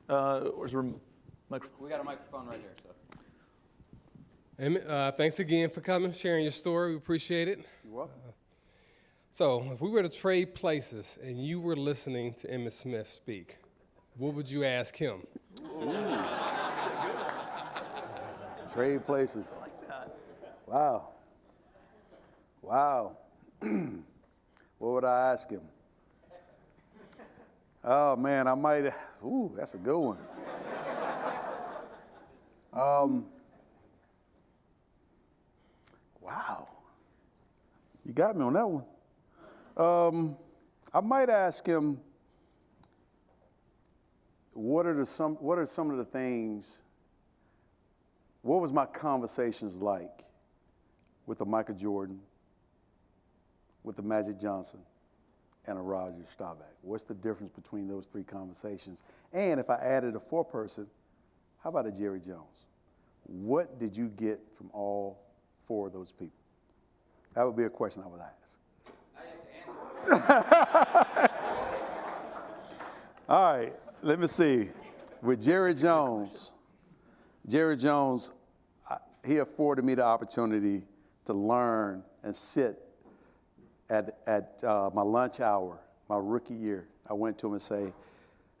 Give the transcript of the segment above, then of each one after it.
Where's the microphone? We got a microphone right here. So. Emmitt, thanks again for coming, sharing your story. We appreciate it. You're welcome. So if we were to trade places and you were listening to Emmitt Smith speak, what would you ask him? Trade places. I like that. Wow. Wow. What would I ask him? Oh, man, I might, that's a good one. Wow. You got me on that one. I might ask him, what are some of the things, what was my conversations like with the Michael Jordan, with the Magic Johnson, and a Roger Staubach? What's the difference between those three conversations? And if I added a fourth person, how about a Jerry Jones? What did you get from all four of those people? That would be a question I would ask. I have to answer. All right, let me see. With Jerry Jones, he afforded me the opportunity to learn and sit at my lunch hour, my rookie year. I went to him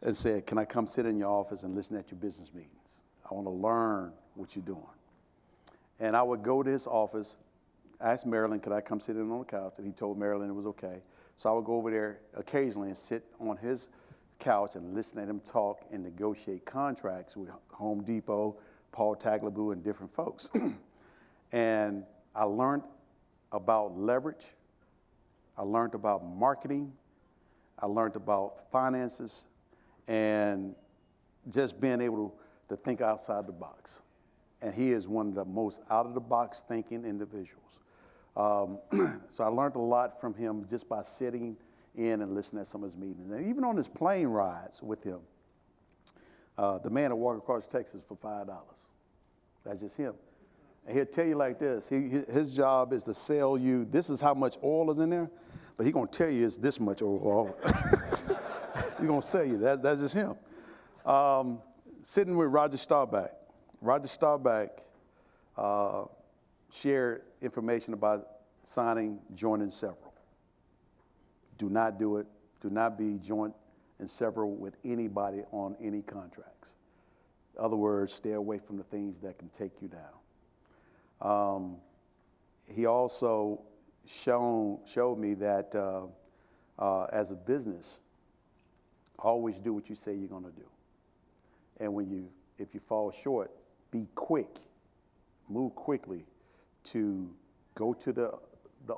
and said, can I come sit in your office and listen at your business meetings? I want to learn what you're doing. And I would go to his office, ask Marilyn, could I come sit in on the couch? And he told Marilyn it was okay. So I would go over there occasionally and sit on his couch and listen at him talk and negotiate contracts with Home Depot, Paul Tagliabue, and different folks. And I learned about leverage. I learned about marketing. I learned about finances and just being able to think outside the box. And he is one of the most out-of-the-box thinking individuals. So I learned a lot from him just by sitting in and listening at some of his meetings. And even on his plane rides with him, the man that walked across Texas for $5. That's just him. And he'll tell you like this. His job is to sell you, this is how much oil is in there, but he's going to tell you it's this much oil. He's going to sell you. That's just him. Sitting with Roger Staubach. Roger Staubach shared information about joining several. Do not do it. Do not be joint and several with anybody on any contracts. In other words, stay away from the things that can take you down. He also showed me that as a business, always do what you say you're going to do. And if you fall short, be quick, move quickly to go to the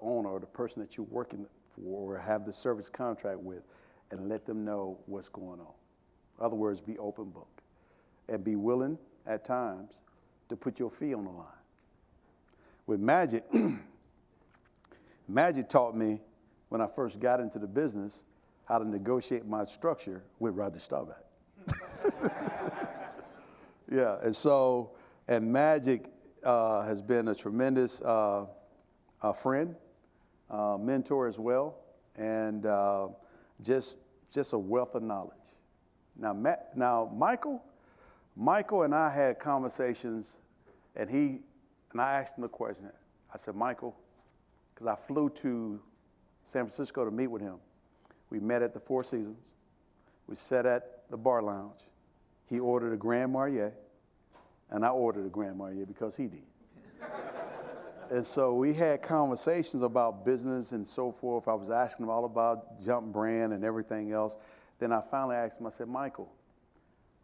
owner or the person that you're working for or have the service contract with and let them know what's going on. In other words, be open book and be willing at times to put your fee on the line. With Magic, Magic taught me when I first got into the business how to negotiate my structure with Roger Staubach. Yeah, and Magic has been a tremendous friend, mentor as well, and just a wealth of knowledge. Now Michael and I had conversations, and I asked him a question. I said, Michael, because I flew to San Francisco to meet with him. We met at the Four Seasons. We sat at the bar lounge. He ordered a Grand Marnier, and I ordered a Grand Marnier because he did. And so we had conversations about business and so forth. I was asking him all about Jump Brand and everything else. Then I finally asked him, I said, Michael,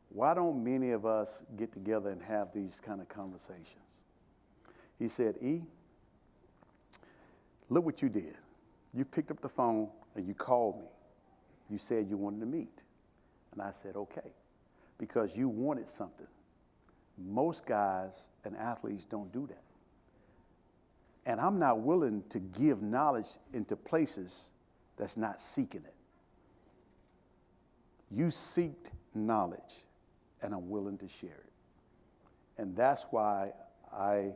why don't many of us get together and have these kind of conversations? He said, E, look what you did. You picked up the phone and you called me. You said you wanted to meet. And I said, okay, because you wanted something. Most guys and athletes don't do that. And I'm not willing to give knowledge into places that's not seeking it. You seeked knowledge, and I'm willing to share it. And that's why I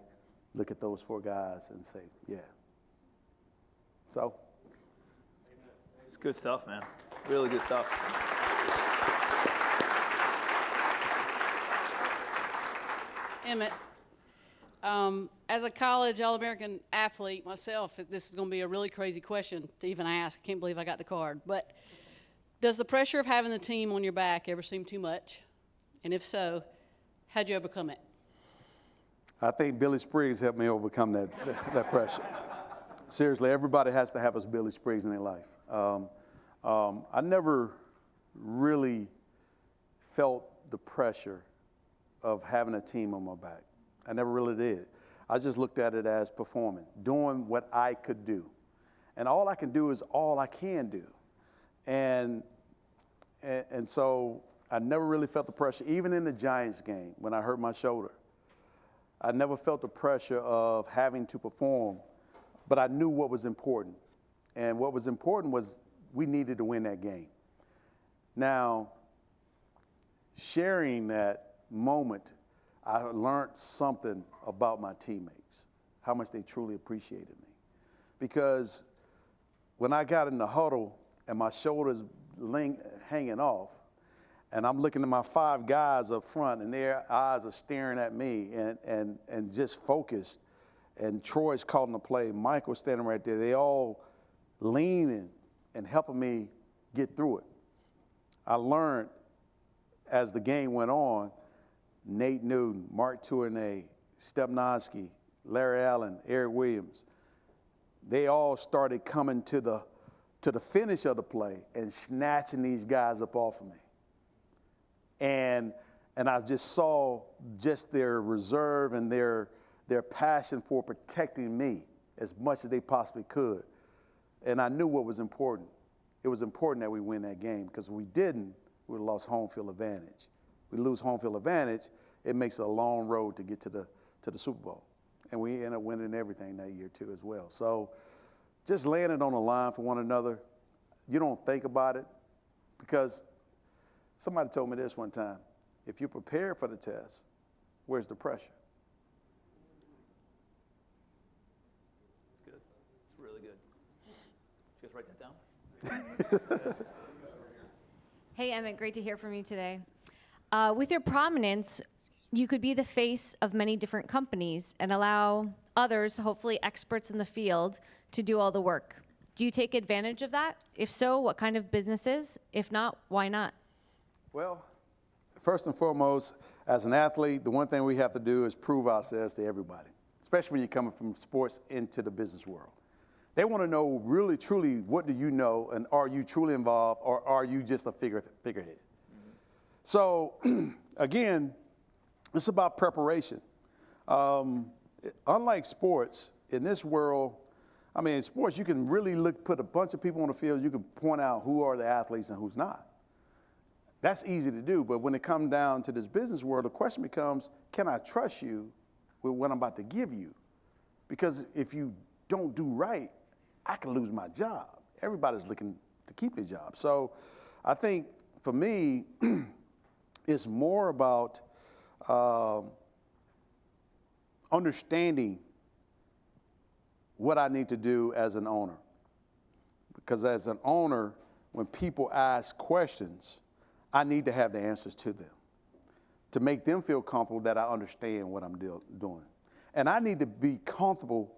look at those four guys and say, yeah. So. It's good stuff, man. Really good stuff. Emmitt. As a college All-American athlete myself, this is going to be a really crazy question to even ask. I can't believe I got the card. But does the pressure of having the team on your back ever seem too much? And if so, how'd you overcome it? I think Billy Spriggs helped me overcome that pressure. Seriously, everybody has to have a Billy Spriggs in their life. I never really felt the pressure of having a team on my back. I never really did. I just looked at it as performing, doing what I could do. And all I can do is all I can do. And so I never really felt the pressure, even in the Giants game when I hurt my shoulder. I never felt the pressure of having to perform, but I knew what was important. And what was important was we needed to win that game. Now, sharing that moment, I learned something about my teammates, how much they truly appreciated me. Because when I got in the huddle and my shoulders hanging off, and I'm looking at my 5 guys up front, and their eyes are staring at me and just focused. And Troy's calling the play. Mike was standing right there. They all leaning and helping me get through it. I learned as the game went on, Nate Newton, Mark Tournay, Stepnoski, Larry Allen, Eric Williams, they all started coming to the finish of the play and snatching these guys up off of me. And I just saw just their reserve and their passion for protecting me as much as they possibly could. And I knew what was important. It was important that we win that game, because if we didn't, we would have lost home field advantage. We lose home field advantage, it makes it a long road to get to the Super Bowl. And we end up winning everything that year too as well. So just laying it on the line for one another, you don't think about it, because somebody told me this one time: if you're prepared for the test, where's the pressure? It's good. It's really good. Did you guys write that down? Hey, Emmitt, great to hear from you today. With your prominence, you could be the face of many different companies and allow others, hopefully experts in the field, to do all the work. Do you take advantage of that? If so, what kind of businesses? If not, why not? Well, first and foremost, as an athlete, the one thing we have to do is prove ourselves to everybody, especially when you're coming from sports into the business world. They want to know really, truly, what do you know, and are you truly involved, or are you just a figurehead? Mm-hmm. So, again, it's about preparation. Unlike sports, in this world, I mean, in sports, you can really put a bunch of people on the field, you can point out who are the athletes and who's not. That's easy to do, but when it comes down to this business world, the question becomes, can I trust you with what I'm about to give you? Because if you don't do right, I can lose my job. Everybody's looking to keep their job. So I think for me, it's more about understanding what I need to do as an owner. Because as an owner, when people ask questions, I need to have the answers to them to make them feel comfortable that I understand what I'm doing. And I need to be comfortable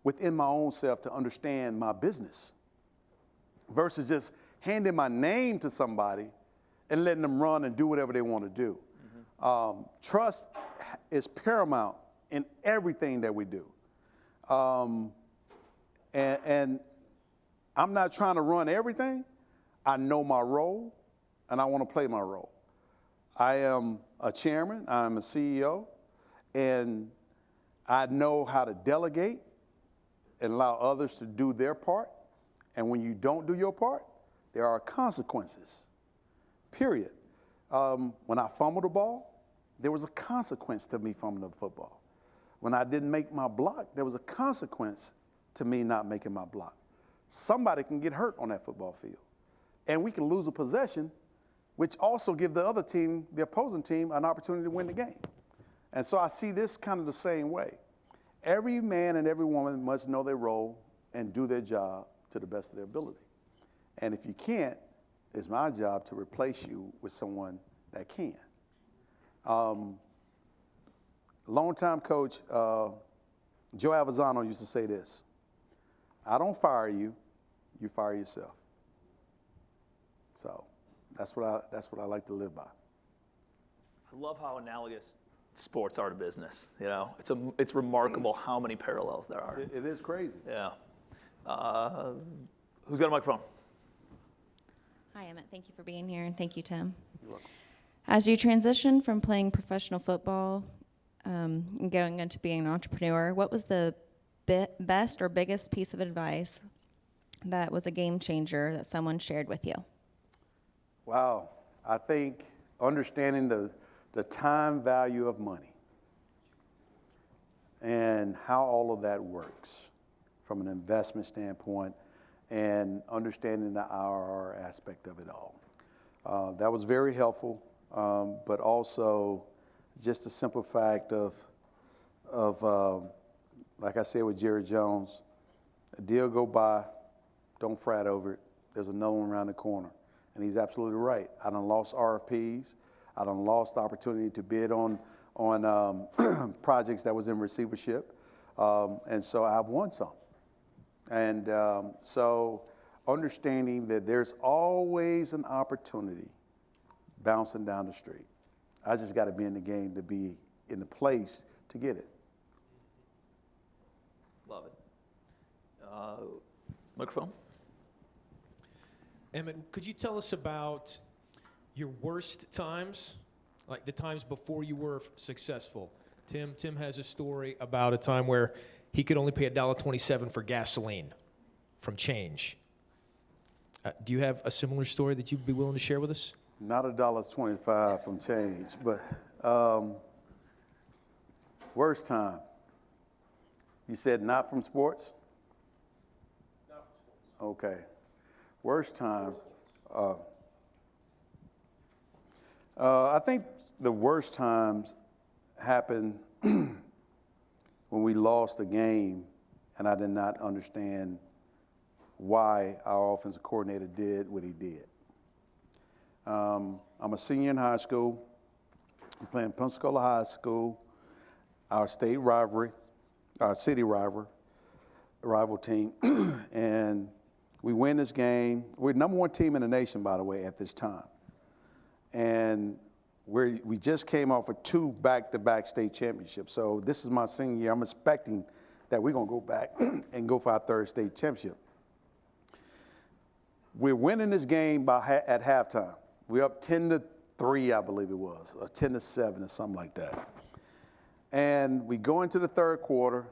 within my own self to understand my business versus just handing my name to somebody and letting them run and do whatever they want to do. Mm-hmm. Trust is paramount in everything that we do. And I'm not trying to run everything. I know my role, and I want to play my role. I am a chairman, I'm a CEO, and I know how to delegate and allow others to do their part. And when you don't do your part, there are consequences, period. When I fumbled the ball, there was a consequence to me fumbling the football. When I didn't make my block, there was a consequence to me not making my block. Somebody can get hurt on that football field, and we can lose a possession, which also give the other team, the opposing team, an opportunity to win the game. And so I see this kind of the same way. Every man and every woman must know their role and do their job to the best of their ability. And if you can't, it's my job to replace you with someone that can. longtime coach, Joe Avazano used to say this: I don't fire you, you fire yourself. So that's what I like to live by. I love how analogous sports are to business. You know, it's remarkable how many parallels there are. It is crazy. Yeah. Who's got a microphone? Hi, Emmitt. Thank you for being here, and thank you, Tim. You're welcome. As you transition from playing professional football and going into being an entrepreneur, what was the best or biggest piece of advice that was a game changer that someone shared with you? Wow. I think understanding the time value of money and how all of that works from an investment standpoint and understanding the IRR aspect of it all. That was very helpful, but also just the simple fact of like I said with Jerry Jones, a deal go by, don't fret over it. There's another one around the corner. And he's absolutely right. I done lost RFPs. I done lost the opportunity to bid on projects that was in receivership. And so I've won some. And so understanding that there's always an opportunity bouncing down the street. I just got to be in the game to be in the place to get it. Love it. Microphone? Emmitt, could you tell us about your worst times, like the times before you were successful? Tim has a story about a time where he could only pay $1.27 for gasoline from change. Do you have a similar story that you'd be willing to share with us? Not $1.25 from change, but worst time. You said not from sports? Not from sports. Okay. Worst time. I think the worst times happened when we lost the game and I did not understand why our offensive coordinator did what he did. I'm a senior in high school. I'm playing Pensacola High School, our state rivalry, our city rival team, and we win this game. We're the #1 team in the nation, by the way, at this time. And we just came off of 2 back-to-back state championships. So this is my senior year. I'm expecting that we're going to go back and go for our 3rd state championship. We're winning this game at halftime. We're up 10-3, I believe it was, or 10-7 or something like that. And we go into the 3rd quarter.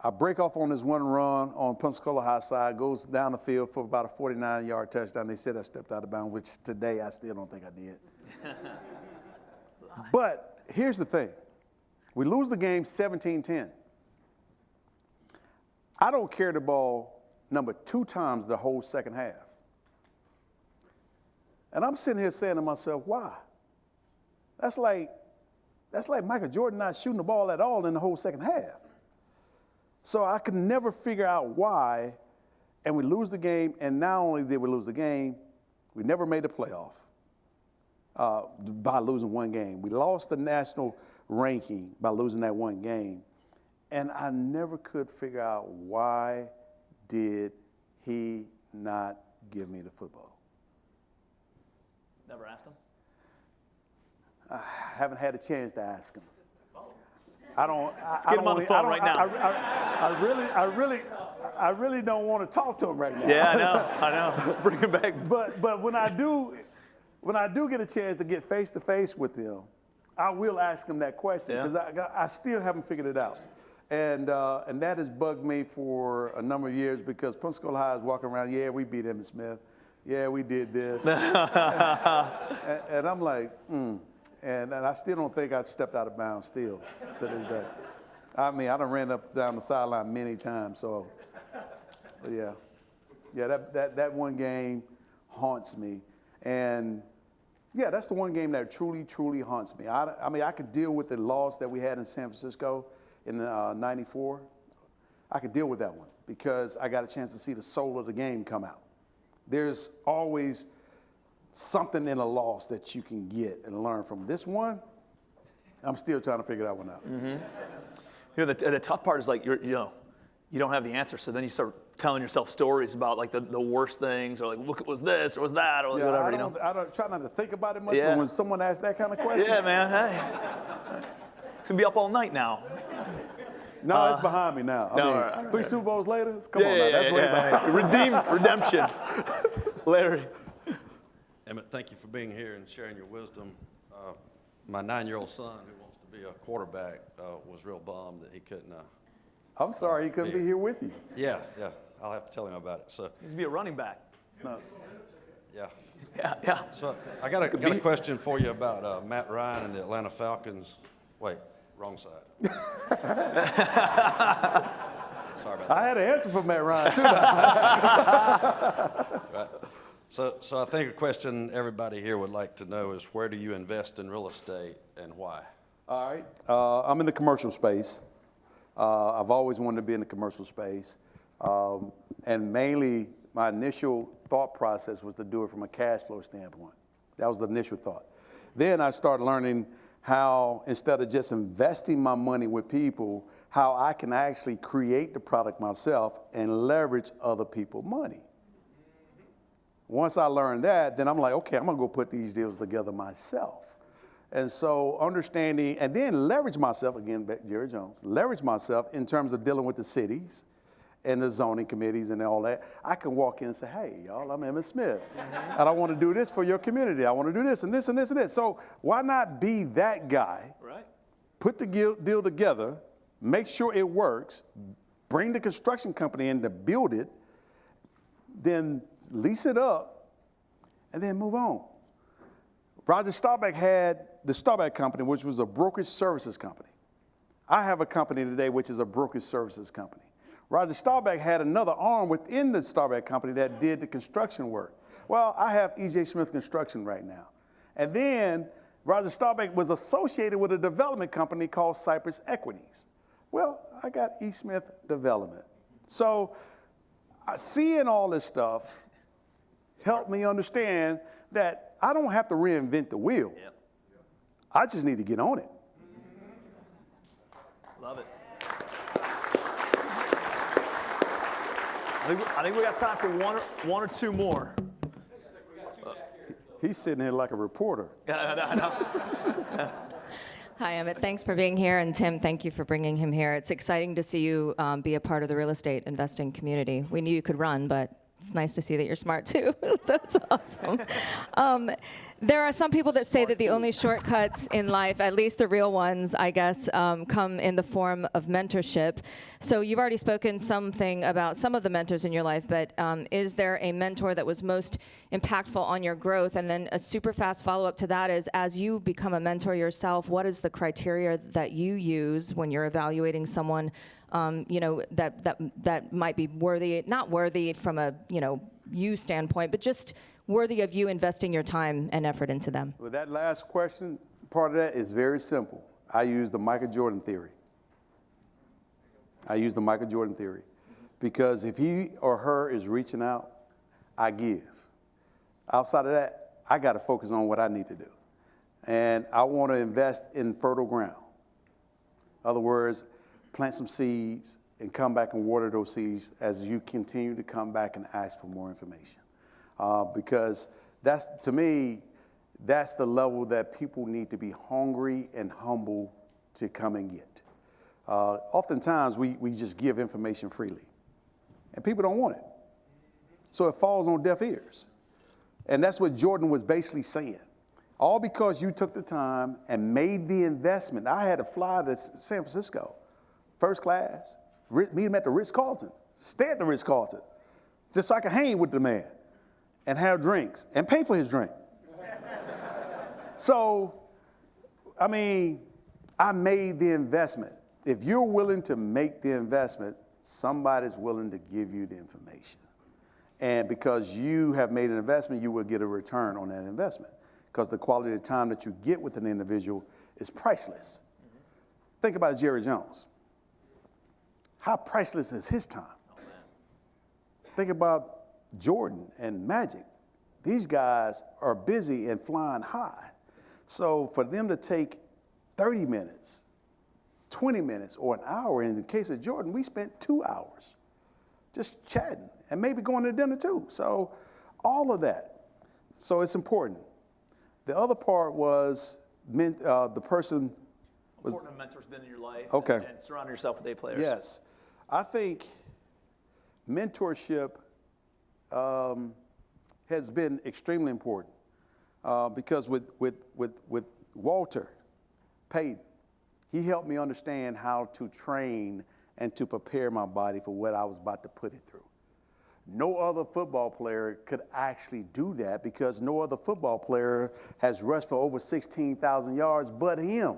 I break off on this one run on Pensacola High side, goes down the field for about a 49-yard touchdown. They said I stepped out of bounds, which today I still don't think I did. But here's the thing. We lose the game 17-10. I don't carry the ball number 2 times the whole second half. And I'm sitting here saying to myself, why? That's like Michael Jordan not shooting the ball at all in the whole second half. So I could never figure out why, and we lose the game, and not only did we lose the game, we never made the playoff by losing 1 game. We lost the national ranking by losing that 1 game, and I never could figure out why did he not give me the football. Never asked him? I haven't had a chance to ask him. Let's get him on the phone right now. I really don't want to talk to him right now. Yeah, I know. Let's bring him back. But when I do get a chance to get face to face with him, I will ask him that question because I still haven't figured it out, and that has bugged me for a number of years because Pensacola High is walking around. Yeah, we beat Emmitt Smith. Yeah, we did this, and I'm like, And I still don't think I stepped out of bounds still to this day. I mean, I done ran up down the sideline many times, so, but yeah. Yeah, that 1 game haunts me. And yeah, that's the 1 game that truly, truly haunts me. I mean, I could deal with the loss that we had in San Francisco in '94. I could deal with that one because I got a chance to see the soul of the game come out. There's always something in a loss that you can get and learn from. This one, I'm still trying to figure that one out. You know, the tough part is like you don't have the answer, so then you start telling yourself stories about like the worst things, or like, look, it was this or was that, or Yeah, whatever. I don't try not to think about it much, Yeah. but when someone asks that kind of question, Yeah, man. Hey, it's gonna be up all night now. no, it's behind me now. I no, mean, all right. 3 Super Bowls later, come on now, that's way behind. Redemption. Larry. Emmitt, thank you for being here and sharing your wisdom. My 9-year-old son, who wants to be a quarterback, was real bummed that he couldn't. I'm sorry he couldn't be here with you. Yeah, I'll have to tell him about it. So, He's to be a running back. No. yeah. Yeah. So I got a question for you about Matt Ryan and the Atlanta Falcons. Wait, wrong side. Sorry about that. I had an answer for Matt Ryan, too. Right. So I think a question everybody here would like to know is, where do you invest in real estate and why? All right. I'm in the commercial space. I've always wanted to be in the commercial space. And mainly, my initial thought process was to do it from a cash flow standpoint. That was the initial thought. Then I started learning how, instead of just investing my money with people, how I can actually create the product myself and leverage other people's money. Once I learned that, then I'm like, okay, I'm gonna go put these deals together myself. And so understanding, and then leverage myself, again, back to Jerry Jones, leverage myself in terms of dealing with the cities and the zoning committees and all that. I can walk in and say, hey, y'all, I'm Emmitt Smith, and I want to do this for your community. I want to do this and this and this and this. So why not be that guy, Right. put the deal together, make sure it works, bring the construction company in to build it, then lease it up, and then move on. Roger Staubach had the Staubach Company, which was a brokerage services company. I have a company today which is a brokerage services company. Roger Staubach had another arm within the Staubach Company that did the construction work. Well, I have E.J. Smith Construction right now. And then Roger Staubach was associated with a development company called Cypress Equities. Well, I got E. Smith Development. So seeing all this stuff helped me understand that I don't have to reinvent the wheel. Yep. I just need to get on it. Love it. I think we got time for one or two more. He's sitting here like a reporter. I know. Hi, Emmitt. Thanks for being here. And Tim, thank you for bringing him here. It's exciting to see you be a part of the real estate investing community. We knew you could run, but it's nice to see that you're smart too. So it's awesome. There are some people that say that the only shortcuts in life, at least the real ones, I guess, come in the form of mentorship. So you've already spoken something about some of the mentors in your life, but is there a mentor that was most impactful on your growth? And then a super fast follow-up to that is, as you become a mentor yourself, what is the criteria that you use when you're evaluating someone that might be worthy, not worthy from a you standpoint, but just worthy of you investing your time and effort into them? With that last question, part of that is very simple. I use the Michael Jordan theory. Because if he or her is reaching out, I give. Outside of that, I got to focus on what I need to do. And I want to invest in fertile ground. In other words, plant some seeds and come back and water those seeds as you continue to come back and ask for more information. Because that's, to me, that's the level that people need to be hungry and humble to come and get. Oftentimes, we just give information freely, and people don't want it. So it falls on deaf ears. And that's what Jordan was basically saying. All because you took the time and made the investment. I had to fly to San Francisco, first class, meet him at the Ritz-Carlton, stay at the Ritz-Carlton, just so I could hang with the man and have drinks and pay for his drink. So, I mean, I made the investment. If you're willing to make the investment, somebody's willing to give you the information. And because you have made an investment, you will get a return on that investment, because the quality of time that you get with an individual is priceless. Think about Jerry Jones. How priceless is his time? Think about Jordan and Magic. These guys are busy and flying high. So for them to take 30 minutes, 20 minutes, or an hour. In the case of Jordan, we spent 2 hours just chatting and maybe going to dinner too. So all of that. So it's important. The other part was the person was Important mentors been in your life. Okay. And surround yourself with A players. Yes. I think mentorship has been extremely important because with Walter Payton, he helped me understand how to train and to prepare my body for what I was about to put it through. No other football player could actually do that because no other football player has rushed for over 16,000 yards but him.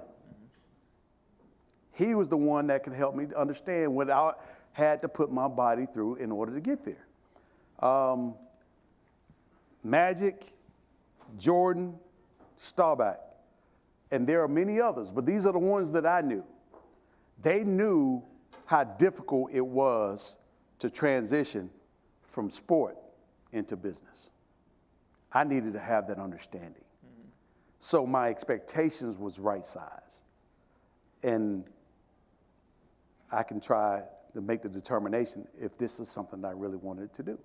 He was the one that could help me to understand what I had to put my body through in order to get there. Magic, Jordan, Staubach, and there are many others, but these are the ones that I knew. They knew how difficult it was to transition from sport into business. I needed to have that understanding. So my expectations was right size. And I can try to make the determination if this is something I really wanted to do.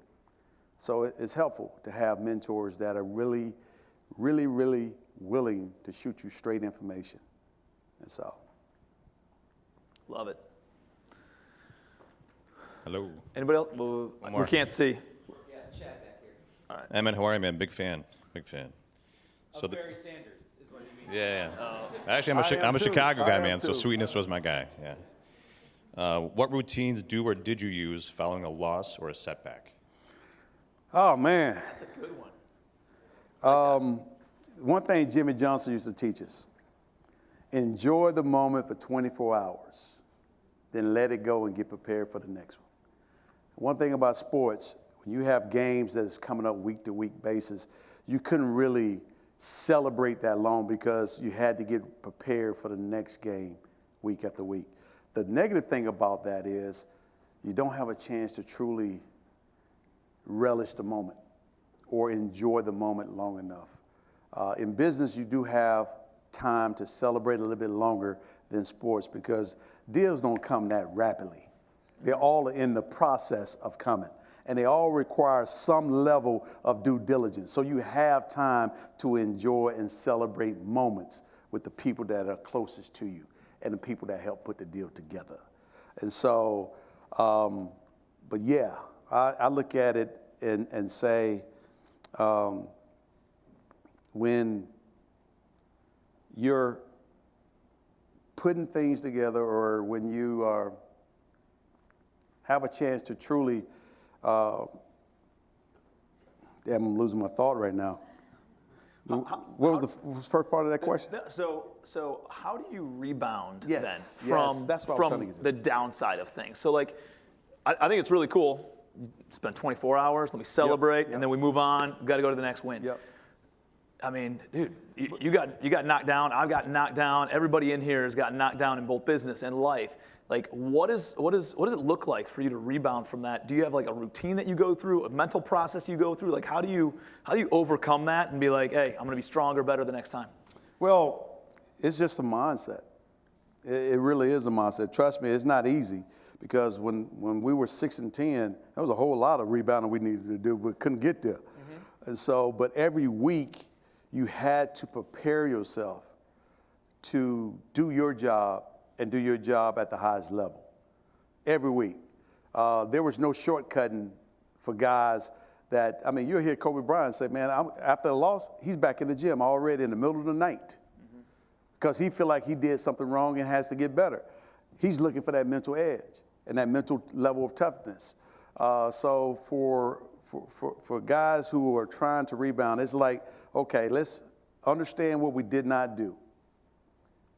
So it's helpful to have mentors that are really, really, really willing to shoot you straight information. And so. Love it. Hello. Anybody else? Well, we can't see. Yeah, Chad back here. All right. Emmitt, how are you, man? Big fan. Big fan. So Barry Sanders is what you mean. Yeah. Actually, I'm a Chicago guy, man, so Sweetness was my guy. Yeah. What routines do or did you use following a loss or a setback? Oh, man. That's a good one. One thing Jimmy Johnson used to teach us, enjoy the moment for 24 hours, then let it go and get prepared for the next one. One thing about sports, when you have games that's coming up week to week basis, you couldn't really celebrate that long because you had to get prepared for the next game week after week. The negative thing about that is you don't have a chance to truly relish the moment or enjoy the moment long enough. In business, you do have time to celebrate a little bit longer than sports because deals don't come that rapidly. They're all in the process of coming, and they all require some level of due diligence. So you have time to enjoy and celebrate moments with the people that are closest to you and the people that help put the deal together. And so, but yeah, I look at it and say, when you're putting things together or when you have a chance to truly, damn, I'm losing my thought right now. What was the first part of that question? So how do you rebound then from that's what I was trying to get to. the downside of things? So like, I think it's really cool. Spend 24 hours, let me celebrate, and then we move on. We've got to go to the next win. Yep. I mean, dude, you got knocked down. I've got knocked down. Everybody in here has got knocked down in both business and life. Like, what does it look like for you to rebound from that? Do you have like a routine that you go through, a mental process you go through? Like, how do you overcome that and be like, hey, I'm going to be stronger, better the next time? Well, it's just a mindset. It really is a mindset. Trust me, it's not easy because when we were 6-10, there was a whole lot of rebounding we needed to do, but couldn't get there. And so, but every week you had to prepare yourself to do your job and do your job at the highest level. Every week. There was no shortcutting for guys that, I mean, you'll hear Kobe Bryant say, man, after a loss, he's back in the gym already in the middle of the night because he feel like he did something wrong and has to get better. He's looking for that mental edge and that mental level of toughness. So for guys who are trying to rebound, it's like, okay, let's understand what we did not do.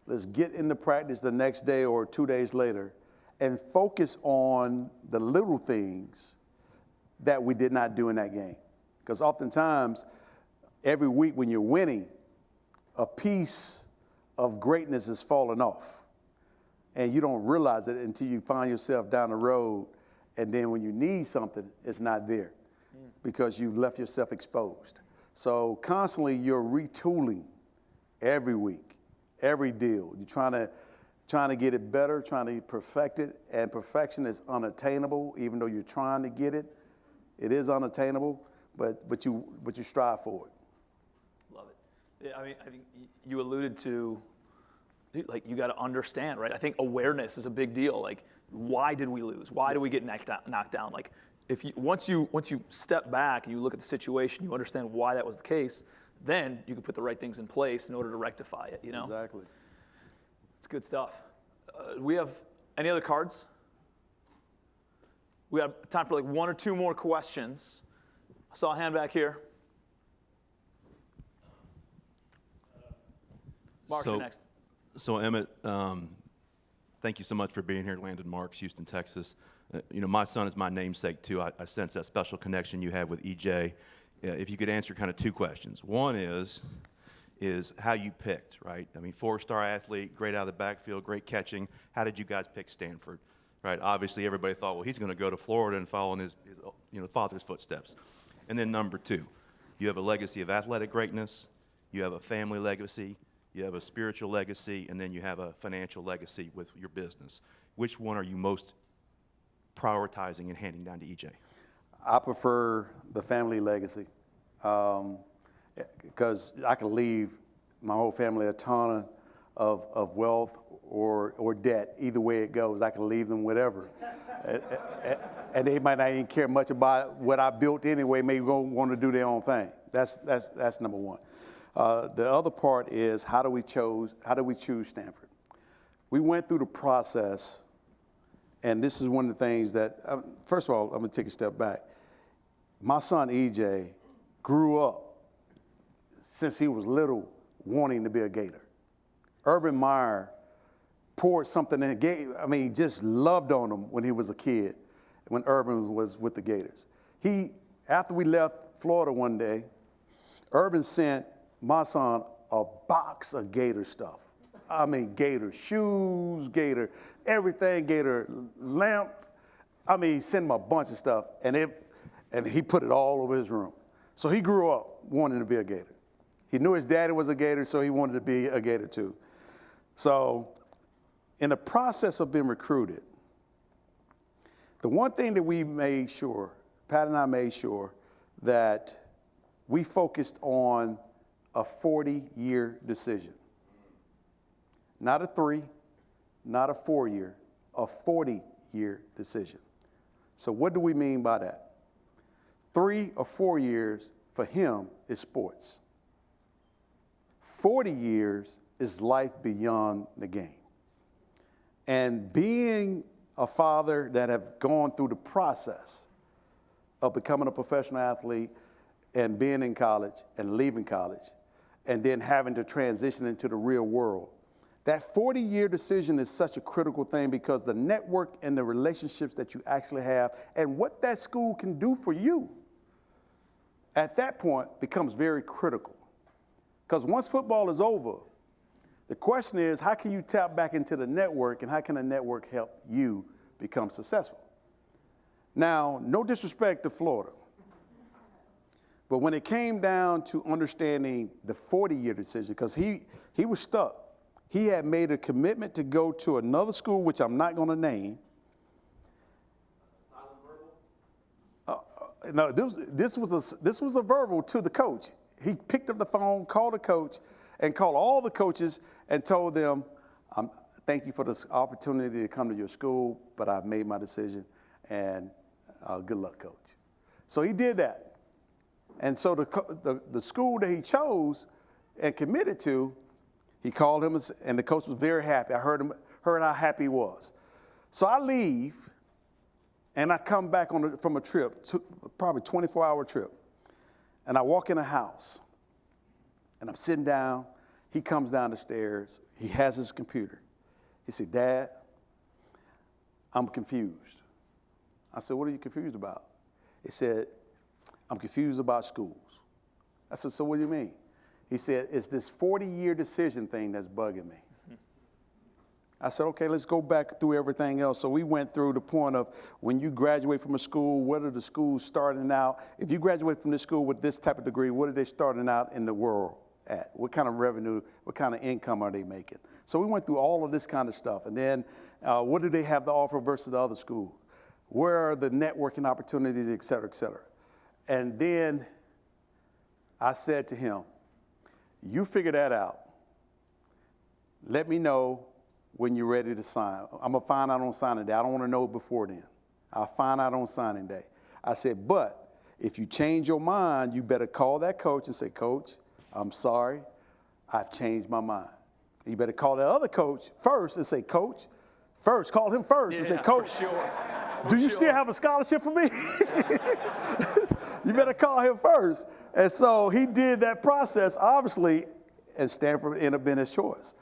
Let's get into practice the next day or 2 days later and focus on the little things that we did not do in that game. Because oftentimes, every week when you're winning, a piece of greatness is falling off. And you don't realize it until you find yourself down the road. And then when you need something, it's not there because you've left yourself exposed. So constantly you're retooling every week every deal. You're trying to get it better, trying to perfect it, and perfection is unattainable. Even though you're trying to get it, it is unattainable. But you strive for it. Love it. Yeah, I mean, I think you alluded to, like, you got to understand, right? I think awareness is a big deal. Like, why did we lose? Why do we get knocked down? Like, once you step back and you look at the situation, you understand why that was the case, then you can put the right things in place in order to rectify it, you know? Exactly. It's good stuff. We have any other cards? We have time for like one or two more questions. I saw a hand back here. Mark, you're next. So Emmitt, thank you so much for being here. Landon Marks, Houston, Texas. You know, my son is my namesake too. I sense that special connection you have with EJ. If you could answer kind of two questions. One is how you picked, right? I mean, 4-star athlete, great out of the backfield, great catching. How did you guys pick Stanford, right? Obviously, everybody thought, well, he's going to go to Florida and follow in his father's footsteps. And then number two, you have a legacy of athletic greatness, you have a family legacy, you have a spiritual legacy, and then you have a financial legacy with your business. Which one are you most prioritizing and handing down to EJ? I prefer the family legacy because I can leave my whole family a ton of wealth or debt. Either way it goes, I can leave them whatever. And they might not even care much about what I built anyway, maybe go want to do their own thing. That's number one. The other part is how do we choose Stanford? We went through the process, and this is one of the things that, first of all, I'm going to take a step back. My son EJ grew up since he was little wanting to be a Gator. Urban Meyer poured something in, just loved on him when he was a kid, when Urban was with the Gators. After we left Florida one day, Urban sent my son a box of Gator stuff. I mean, Gator shoes, Gator everything, Gator lamp. He sent him a bunch of stuff, and he put it all over his room. So he grew up wanting to be a Gator. He knew his daddy was a Gator, so he wanted to be a Gator too. So in the process of being recruited, the one thing that we made sure, Pat and I made sure, that we focused on a 40-year decision. Not a 3, not a 4-year, a 40-year decision. So what do we mean by that? 3 or 4 years for him is sports. 40 years is life beyond the game. And being a father that have gone through the process of becoming a professional athlete and being in college and leaving college and then having to transition into the real world, that 40-year decision is such a critical thing because the network and the relationships that you actually have and what that school can do for you at that point becomes very critical. Because once football is over, the question is, how can you tap back into the network and how can the network help you become successful? Now, no disrespect to Florida, but when it came down to understanding the 40-year decision, because he was stuck. He had made a commitment to go to another school, which I'm not going to name. No, this was a verbal to the coach. He picked up the phone, called the coach, and called all the coaches and told them, thank you for this opportunity to come to your school, but I've made my decision, and good luck, coach. So he did that. And so the school that he chose and committed to, he called him, and the coach was very happy. I heard how happy he was. So I leave, and I come back from a trip, probably 24-hour trip, and I walk in a house, and I'm sitting down. He comes down the stairs. He has his computer. He said, Dad, I'm confused. I said, what are you confused about? He said, I'm confused about schools. I said, so what do you mean? He said, it's this 40-year decision thing that's bugging me. I said, okay, let's go back through everything else. So we went through the point of when you graduate from a school, what are the schools starting out? If you graduate from this school with this type of degree, what are they starting out in the world at? What kind of revenue, what kind of income are they making? So we went through all of this kind of stuff. And then what do they have to offer versus the other school? Where are the networking opportunities, et cetera, et cetera? And then I said to him, you figure that out. Let me know when you're ready to sign. I'm going to find out on signing day. I don't want to know before then. I'll find out on signing day. I said, but if you change your mind, you better call that coach and say, Coach, I'm sorry, I've changed my mind. You better call that other coach first and say, Coach, first, call him first and say, Coach, do you still have a scholarship for me? You better call him first. And so he did that process, obviously, and Stanford ended up being his choice.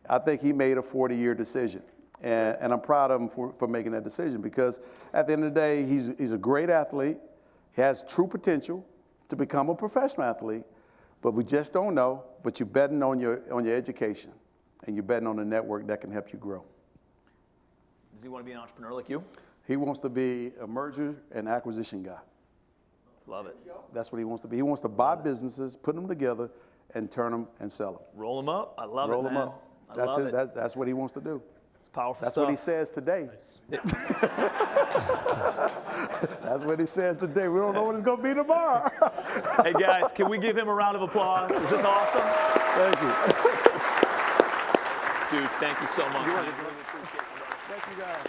I think he made a 40-year decision. And I'm proud of him for making that decision, because at the end of the day, he's a great athlete. He has true potential to become a professional athlete, but we just don't know. But you're betting on your education, and you're betting on a network that can help you grow. Does he want to be an entrepreneur like you? He wants to be a merger and acquisition guy. Love it. That's what he wants to be. He wants to buy businesses, put them together, and turn them and sell them. Roll them up. I love Roll it, man. them up. That's it. That's what he wants to do. It's powerful That's stuff. what he says today. That's what he says today. We don't know what it's going to be tomorrow. Hey, guys, can we give him a round of applause? Is this awesome? Thank you. Dude, thank you so much. Thank you, guys.